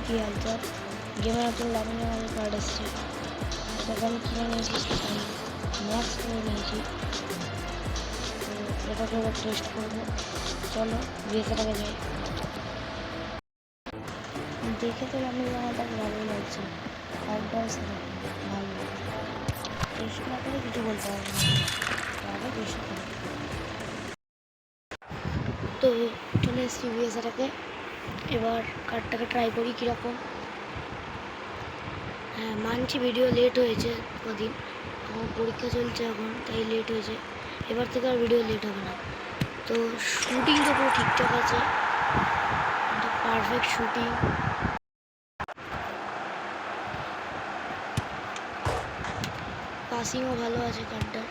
কি হালচাল? গেমে নতুন লামিনে আমাদের কার্ড এসছে, এটাকে আমি কিনে নিয়েছি, ম্যাক্স করে নিয়েছি। তো এটাকে এবার টেস্ট করবো। চলো ভিএসএটাকে যাই। দেখে তো লামিনে আমাদের ভালোই লাগছে, কার্ডটাও ভালো। টেস্ট না করে কিছু বলতে পারবো না, আগে টেস্ট করবো। তো চলে এসেছি ভিএসএটাকে, এবার কার্ডটাকে ট্রাই করি কীরকম। হ্যাঁ মানছি ভিডিও লেট হয়েছে, কদিন আমার পরীক্ষা চলছে এখন, তাই লেট হয়েছে। এবার থেকে আর ভিডিও লেট হবে না। তো শুটিং তো পুরো ঠিকঠাক আছে, পারফেক্ট শুটিং। পাসিংও ভালো আছে কার্ডটার।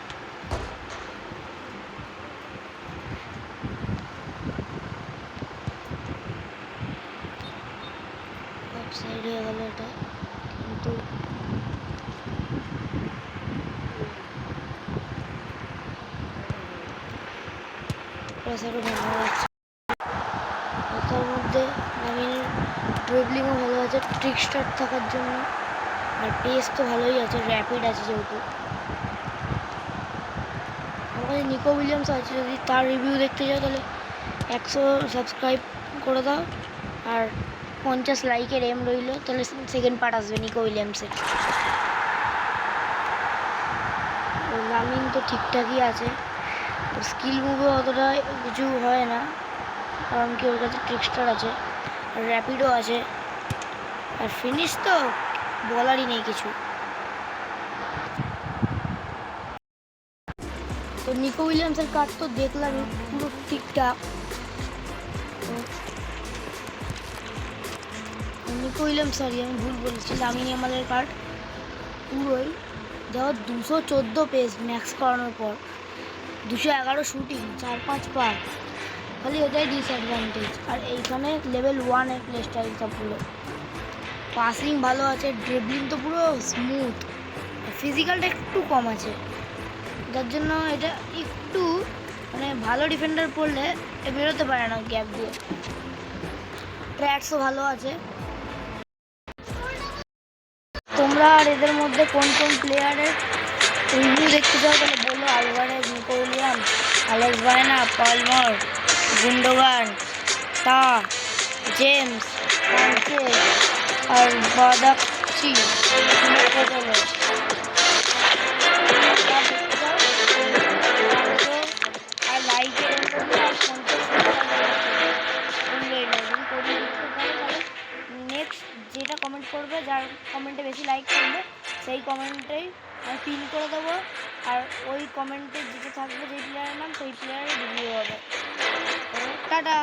অফ সাইড হয়ে গেল এটা, কিন্তু প্রেসারও ভালো আছে। তার মধ্যে লামিনের ড্রিবলিংও ভালো আছে ট্রিক স্টার্ট থাকার জন্য, আর পেস তো ভালোই আছে, র্যাপিড আছে যেহেতু। আমার কাছে নিকো উইলিয়ামস আছে, যদি তার রিভিউ দেখতে যাও তাহলে 100 সাবস্ক্রাইব করে দাও আর 50 লাইকের এম রইল, তাহলে সেকেন্ড পার্ট আসবে নিকো উইলিয়ামসের। লামিন তো ঠিকঠাকই আছে, স্কিল মুভে অতটা কিছু হয় না, কারণ কি ওর কাছে ট্রিকস্টার আছে আর র্যাপিডও আছে, আর ফিনিশ তো বলারই নেই কিছু। তো নিকো উইলিয়ামসের কার্ড তো দেখলামই পুরো ঠিকঠাক। নিকো উইলিয়ামস, সরি আমি ভুল বলেছি, লামিন ইয়ামালের কার্ড পুরোই যাও 214 পেস ম্যাক্স করানোর পর, 211 শুটিং, 4-5 পার, খালি ওটাই ডিসঅ্যাডভান্টেজ। আর এইখানে লেভেল 1 এর প্লে স্টাইল সবগুলো, পাসিং ভালো আছে, ড্রিবলিং তো পুরো স্মুথ, ফিজিক্যালটা একটু কম আছে, যার জন্য এটা একটু মানে ভালো ডিফেন্ডার পড়লে বেরোতে পারে না গ্যাপ দিয়ে। ট্র্যাক্সও ভালো আছে। তোমরা আর এদের মধ্যে কোন কোন প্লেয়ারের রিভিউ দেখতে চাও তাহলে বলো। আলভারেজ, নিকো উইলিয়ামস, অ্যালেক্স বায়না, পালমার, গুন্ডোগান, তা, জেমস, সানচেজ আর বাদাকচি। আর লাইকের নেক্সট যেটা কমেন্ট করবে, যার কমেন্টে বেশি লাইক করবে সেই কমেন্টেই আমি পিন করে দেবো, আর ওই কমেন্টে যেটা থাকবে যেই প্লেয়ারের নাম সেই প্লেয়ারের রিভিউ হবে। টাটা।